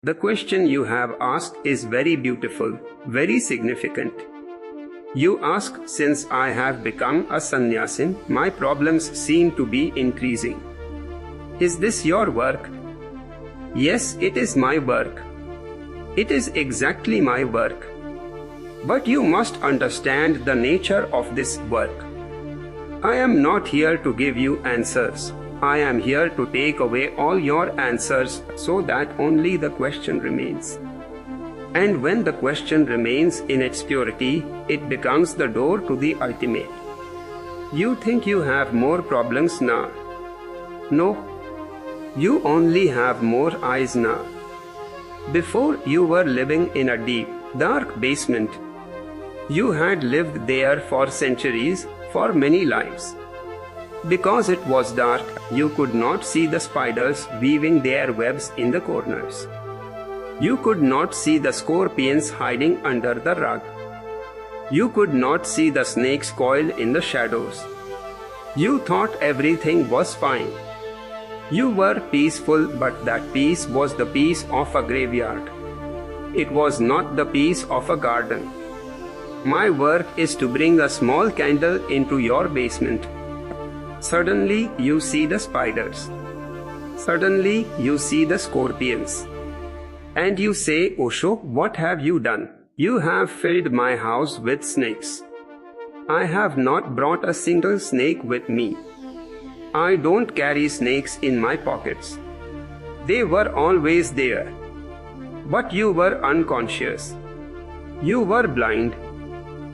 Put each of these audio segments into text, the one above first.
The question you have asked is very beautiful, very significant. You ask, since I have become a sannyasin, my problems seem to be increasing. Is this your work? Yes, it is my work. It is exactly my work. But you must understand the nature of this work. I am not here to give you answers. I am here to take away all your answers so that only the question remains. And when the question remains in its purity, it becomes the door to the ultimate. You think you have more problems now. No, you only have more eyes now. Before you were living in a deep, dark basement. You had lived there for centuries, for many lives. Because it was dark, you could not see the spiders weaving their webs in the corners. You could not see the scorpions hiding under the rug. You could not see the snakes coiled in the shadows. You thought everything was fine. You were peaceful, but that peace was the peace of a graveyard. It was not the peace of a garden. My work is to bring a small candle into your basement. Suddenly you see the spiders. Suddenly you see the scorpions. And you say, Osho, what have you done? You have filled my house with snakes. I have not brought a single snake with me. I don't carry snakes in my pockets. They were always there. But you were unconscious. You were blind.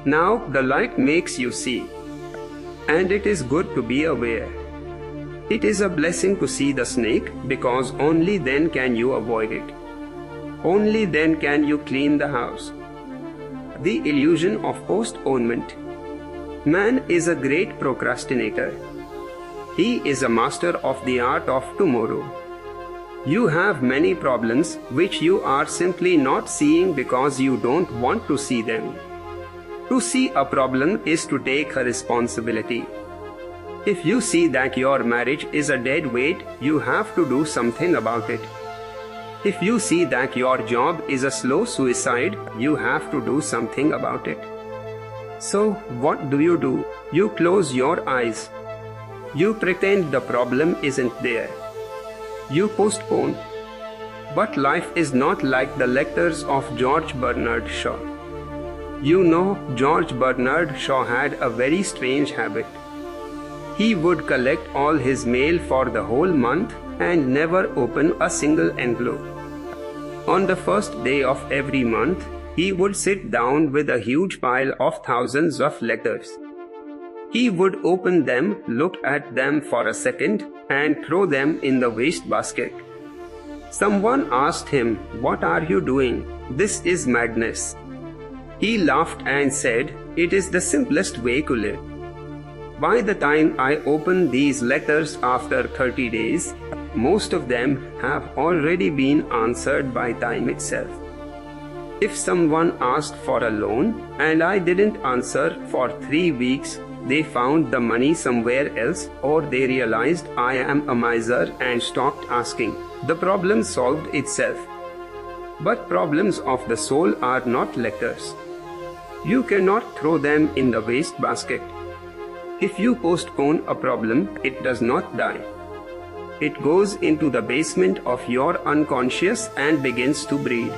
Now the light makes you see. And it is good to be aware. It is a blessing to see the snake because only then can you avoid it. Only then can you clean the house. The illusion of postponement. Man is a great procrastinator. He is a master of the art of tomorrow. You have many problems which you are simply not seeing because you don't want to see them. To see a problem is to take a responsibility. If you see that your marriage is a dead weight, you have to do something about it. If you see that your job is a slow suicide, you have to do something about it. So, what do? You close your eyes. You pretend the problem isn't there. You postpone. But life is not like the lectures of George Bernard Shaw. You know, George Bernard Shaw had a very strange habit. He would collect all his mail for the whole month and never open a single envelope. On the first day of every month, he would sit down with a huge pile of thousands of letters. He would open them, look at them for a second, and throw them in the waste basket. Someone asked him, "What are you doing? This is madness." He laughed and said, "It is the simplest way to live. By the time I open these letters after 30 days, most of them have already been answered by time itself. If someone asked for a loan and I didn't answer for 3 weeks, they found the money somewhere else or they realized I am a miser and stopped asking. The problem solved itself. But problems of the soul are not letters. You cannot throw them in the waste basket. If you postpone a problem, it does not die. It goes into the basement of your unconscious and begins to breed.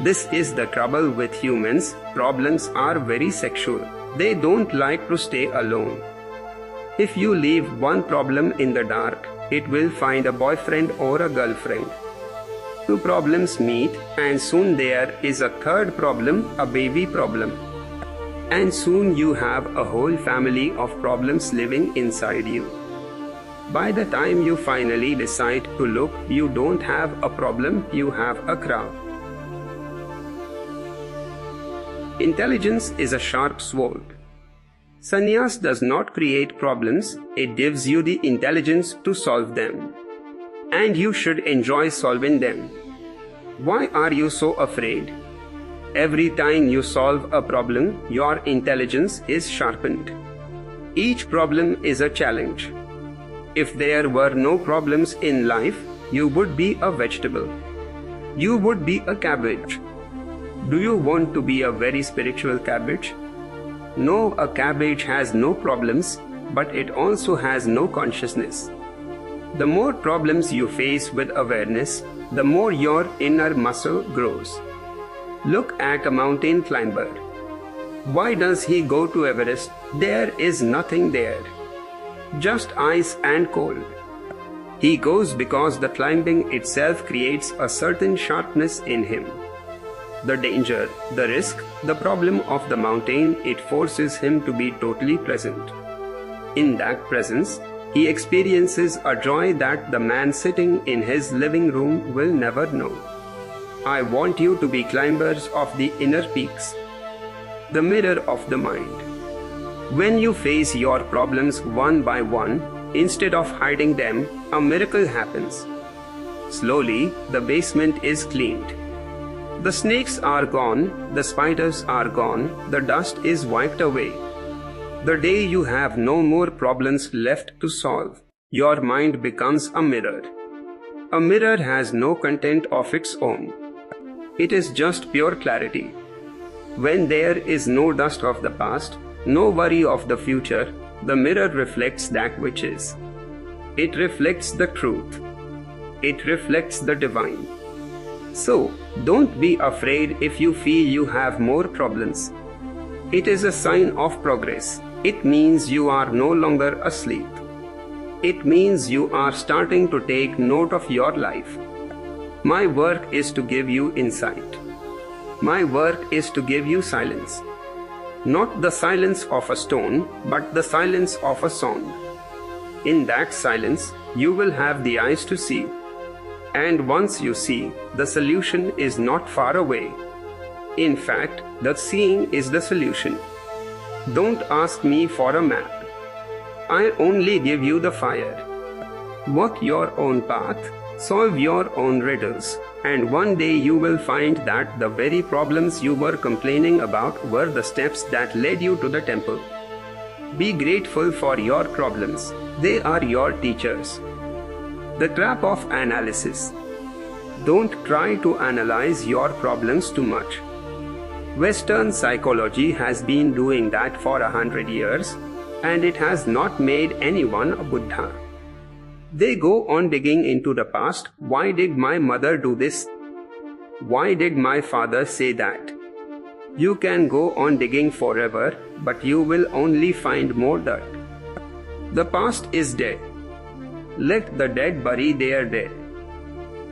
This is the trouble with humans. Problems are very sexual. They don't like to stay alone. If you leave one problem in the dark, it will find a boyfriend or a girlfriend. Two problems meet, and soon there is a third problem, a baby problem. And soon you have a whole family of problems living inside you. By the time you finally decide to look, you don't have a problem, you have a crowd. Intelligence is a sharp sword. Sannyas does not create problems, it gives you the intelligence to solve them. And you should enjoy solving them. Why are you so afraid? Every time you solve a problem, your intelligence is sharpened. Each problem is a challenge. If there were no problems in life, you would be a vegetable. you would be a cabbage. Do you want to be a very spiritual cabbage? No, a cabbage has no problems, but it also has no consciousness. The more problems you face with awareness, the more your inner muscle grows. Look at a mountain climber. Why does he go to Everest? There is nothing there. Just ice and cold. He goes because the climbing itself creates a certain sharpness in him. The danger, the risk, the problem of the mountain, it forces him to be totally present. In that presence, he experiences a joy that the man sitting in his living room will never know. I want you to be climbers of the inner peaks, the mirror of the mind. When you face your problems one by one, instead of hiding them, a miracle happens. Slowly, the basement is cleaned. The snakes are gone, the spiders are gone, the dust is wiped away. The day you have no more problems left to solve, your mind becomes a mirror. A mirror has no content of its own. It is just pure clarity. When there is no dust of the past, no worry of the future, the mirror reflects that which is. It reflects the truth. It reflects the divine. So, don't be afraid if you feel you have more problems. It is a sign of progress. It means you are no longer asleep. It means you are starting to take note of your life. My work is to give you insight. My work is to give you silence. Not the silence of a stone, but the silence of a song. In that silence, you will have the eyes to see. And once you see, the solution is not far away. In fact, the seeing is the solution. Don't ask me for a map. I only give you the fire. Walk your own path, solve your own riddles, and one day you will find that the very problems you were complaining about were the steps that led you to the temple. Be grateful for your problems. They are your teachers. The trap of analysis. Don't try to analyze your problems too much. Western psychology has been doing that for 100 years, and it has not made anyone a Buddha. They go on digging into the past. Why did my mother do this? Why did my father say that? You can go on digging forever, but you will only find more dirt. The past is dead. Let the dead bury their dead.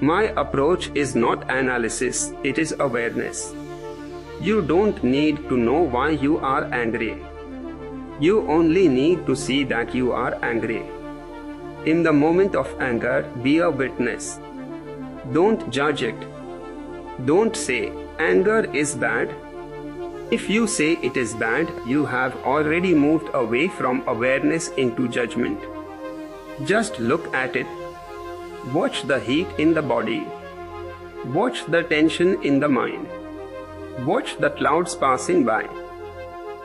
My approach is not analysis, it is awareness. You don't need to know why you are angry. You only need to see that you are angry. In the moment of anger, be a witness. Don't judge it. Don't say, anger is bad. If you say it is bad, you have already moved away from awareness into judgment. Just look at it. Watch the heat in the body. Watch the tension in the mind. Watch the clouds passing by.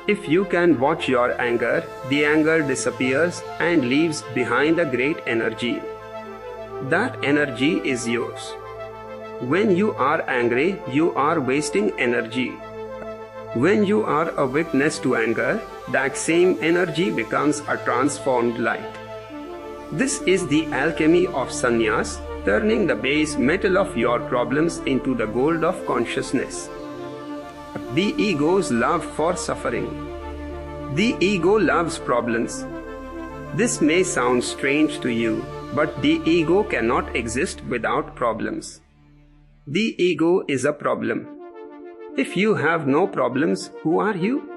If you can watch your anger, the anger disappears and leaves behind a great energy. That energy is yours. When you are angry, you are wasting energy. When you are a witness to anger, that same energy becomes a transformed light. This is the alchemy of sannyas, turning the base metal of your problems into the gold of consciousness. The ego's love for suffering. The ego loves problems. This may sound strange to you, but the ego cannot exist without problems. The ego is a problem. If you have no problems, who are you?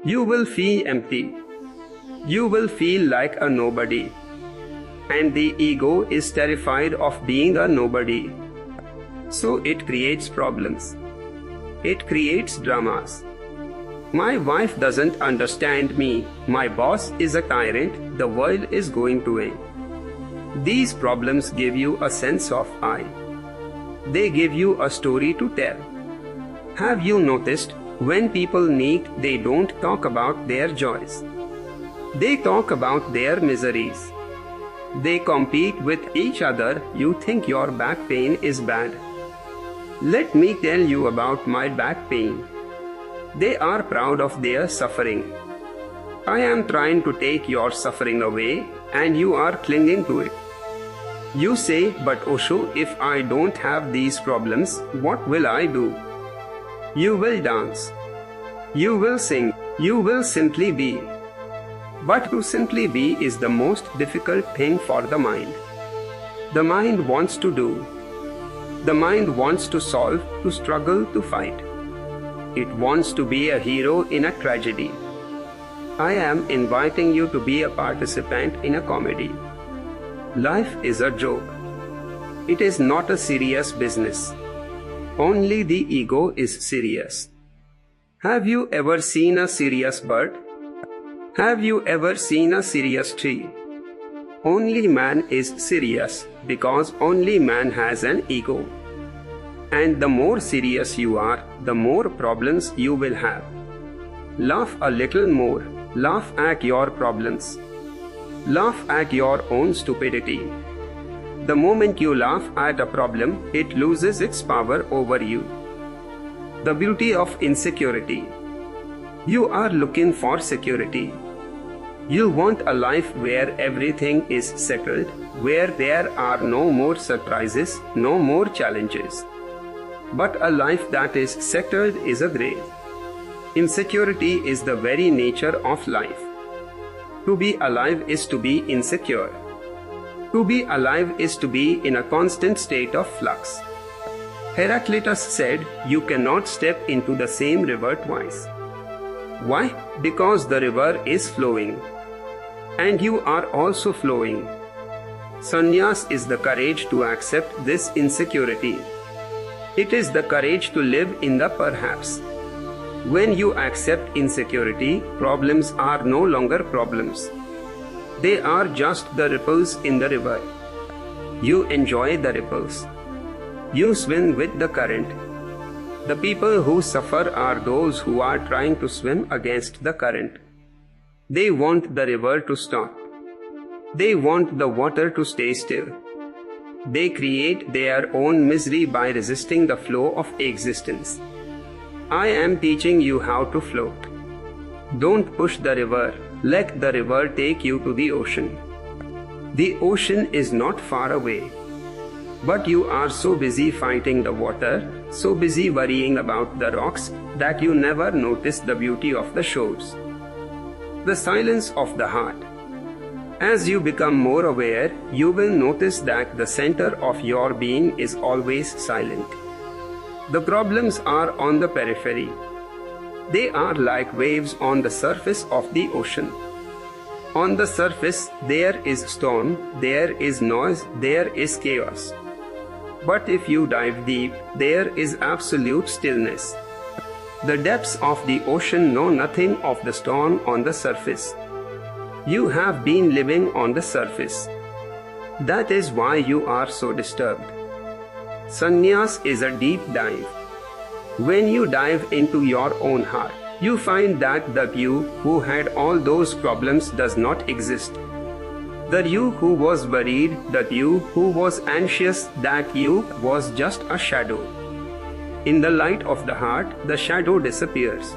You will feel empty. You will feel like a nobody. And the ego is terrified of being a nobody. So it creates problems. It creates dramas. My wife doesn't understand me. My boss is a tyrant. The world is going to end. These problems give you a sense of I. They give you a story to tell. Have you noticed, when people meet, they don't talk about their joys. They talk about their miseries. They compete with each other. You think your back pain is bad. Let me tell you about my back pain. They are proud of their suffering. I am trying to take your suffering away and you are clinging to it. You say, but Osho, if I don't have these problems, what will I do? You will dance. You will sing. You will simply be. But to simply be is the most difficult thing for the mind. The mind wants to do. The mind wants to solve, to struggle, to fight. It wants to be a hero in a tragedy. I am inviting you to be a participant in a comedy. Life is a joke. It is not a serious business. Only the ego is serious. Have you ever seen a serious bird? Have you ever seen a serious tree? Only man is serious because only man has an ego. And the more serious you are, the more problems you will have. Laugh a little more. Laugh at your problems. Laugh at your own stupidity. The moment you laugh at a problem, it loses its power over you. The beauty of insecurity. You are looking for security. You want a life where everything is settled, where there are no more surprises, no more challenges. But a life that is settled is a grave. Insecurity is the very nature of life. To be alive is to be insecure. To be alive is to be in a constant state of flux. Heraclitus said, you cannot step into the same river twice. Why? Because the river is flowing. And you are also flowing. Sannyas is the courage to accept this insecurity. It is the courage to live in the perhaps. When you accept insecurity, problems are no longer problems. They are just the ripples in the river. You enjoy the ripples. You swim with the current. The people who suffer are those who are trying to swim against the current. They want the river to stop. They want the water to stay still. They create their own misery by resisting the flow of existence. I am teaching you how to float. Don't push the river. Let the river take you to the ocean. The ocean is not far away. But you are so busy fighting the water, so busy worrying about the rocks, that you never notice the beauty of the shores. The silence of the heart. As you become more aware, you will notice that the center of your being is always silent. The problems are on the periphery. They are like waves on the surface of the ocean. On the surface, there is storm, there is noise, there is chaos. But if you dive deep, there is absolute stillness. The depths of the ocean know nothing of the storm on the surface. You have been living on the surface. That is why you are so disturbed. Sannyas is a deep dive. When you dive into your own heart, you find that the you who had all those problems does not exist. The you who was worried, the you who was anxious, that you was just a shadow. In the light of the heart, the shadow disappears.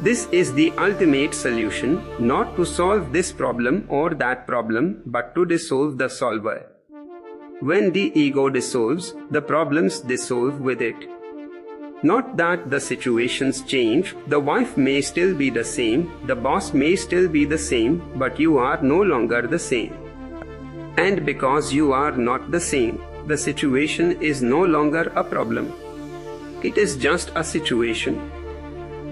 This is the ultimate solution, not to solve this problem or that problem, but to dissolve the solver. When the ego dissolves, the problems dissolve with it. Not that the situations change, the wife may still be the same, the boss may still be the same, but you are no longer the same. And because you are not the same, the situation is no longer a problem. It is just a situation.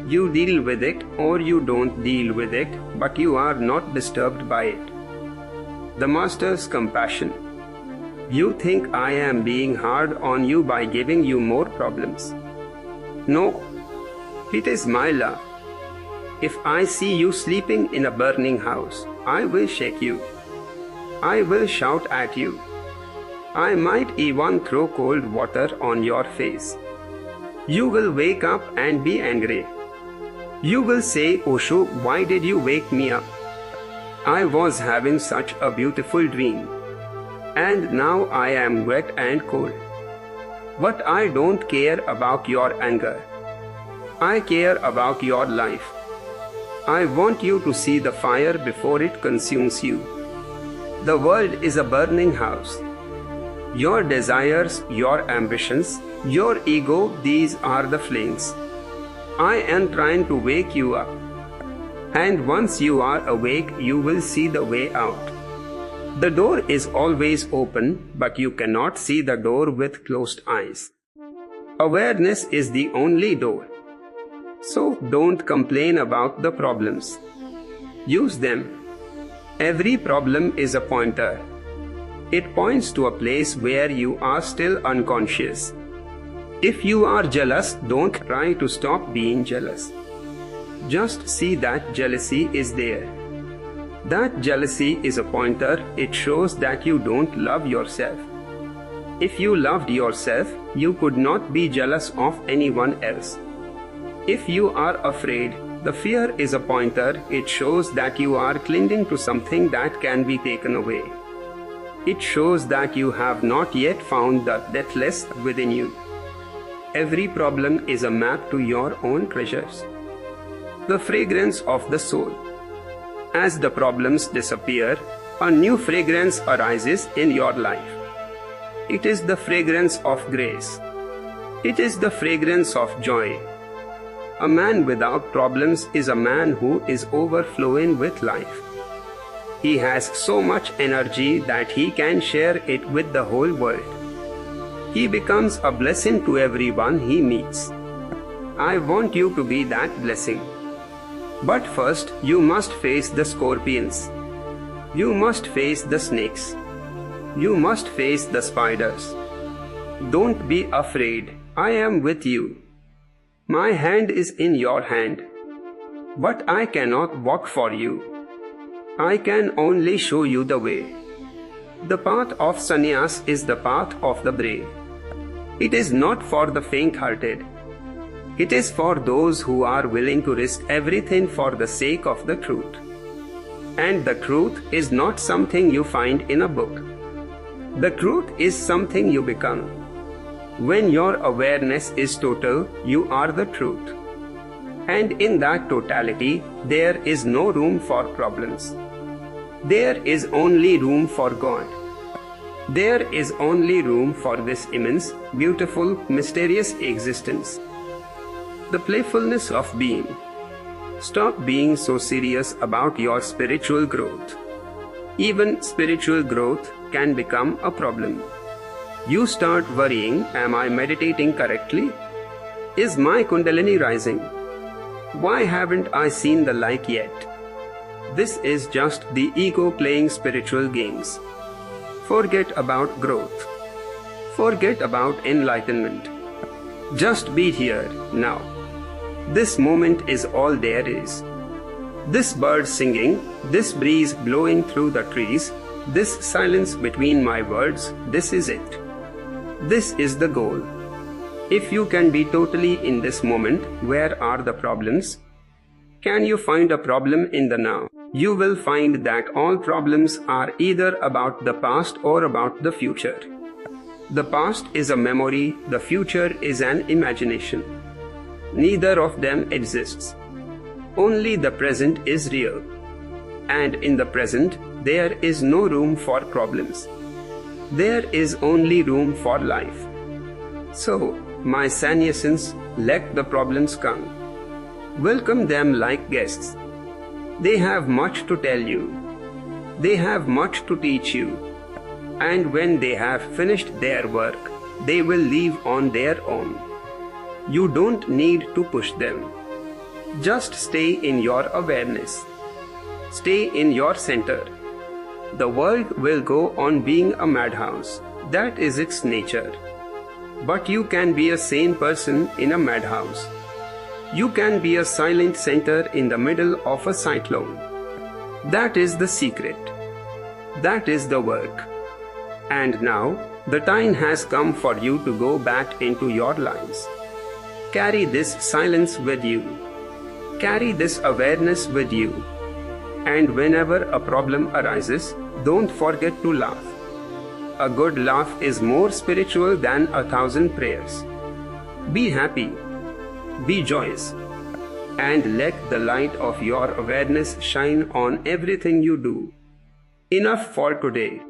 You deal with it or you don't deal with it, but you are not disturbed by it. The Master's compassion. You think I am being hard on you by giving you more problems. No, it is my love. If I see you sleeping in a burning house, I will shake you. I will shout at you. I might even throw cold water on your face. You will wake up and be angry. You will say, Osho, why did you wake me up? I was having such a beautiful dream. And now I am wet and cold. But I don't care about your anger. I care about your life. I want you to see the fire before it consumes you. The world is a burning house. Your desires, your ambitions, your ego, these are the flames. I am trying to wake you up. And once you are awake, you will see the way out. The door is always open, but you cannot see the door with closed eyes. Awareness is the only door. So don't complain about the problems. Use them. Every problem is a pointer. It points to a place where you are still unconscious. If you are jealous, don't try to stop being jealous. Just see that jealousy is there. That jealousy is a pointer. It shows that you don't love yourself. If you loved yourself, you could not be jealous of anyone else. If you are afraid, the fear is a pointer. It shows that you are clinging to something that can be taken away. It shows that you have not yet found the deathless within you. Every problem is a map to your own treasures. The fragrance of the soul. As the problems disappear, a new fragrance arises in your life. It is the fragrance of grace. It is the fragrance of joy. A man without problems is a man who is overflowing with life. He has so much energy that he can share it with the whole world. He becomes a blessing to everyone he meets. I want you to be that blessing. But first, you must face the scorpions. You must face the snakes. You must face the spiders. Don't be afraid. I am with you. My hand is in your hand. But I cannot walk for you. I can only show you the way. The path of sannyas is the path of the brave. It is not for the faint-hearted. It is for those who are willing to risk everything for the sake of the truth. And the truth is not something you find in a book. The truth is something you become. When your awareness is total, you are the truth. And in that totality, there is no room for problems. There is only room for God. There is only room for this immense, beautiful, mysterious existence. The playfulness of being. Stop being so serious about your spiritual growth. Even spiritual growth can become a problem. You start worrying, am I meditating correctly? Is my Kundalini rising? Why haven't I seen the light yet? This is just the ego playing spiritual games. Forget about growth. Forget about enlightenment. Just be here, now. This moment is all there is. This bird singing, this breeze blowing through the trees, this silence between my words, this is it. This is the goal. If you can be totally in this moment, where are the problems? Can you find a problem in the now? You will find that all problems are either about the past or about the future. The past is a memory, the future is an imagination. Neither of them exists. Only the present is real. And in the present, there is no room for problems. There is only room for life. So, my sannyasins, let the problems come. Welcome them like guests. They have much to tell you. They have much to teach you. And when they have finished their work, they will leave on their own. You don't need to push them. Just stay in your awareness. Stay in your center. The world will go on being a madhouse. That is its nature. But you can be a sane person in a madhouse. You can be a silent center in the middle of a cyclone. That is the secret. That is the work. And now, the time has come for you to go back into your lives. Carry this silence with you. Carry this awareness with you. And whenever a problem arises, don't forget to laugh. A good laugh is more spiritual than 1,000 prayers. Be happy, be joyous, and let the light of your awareness shine on everything you do. Enough for today.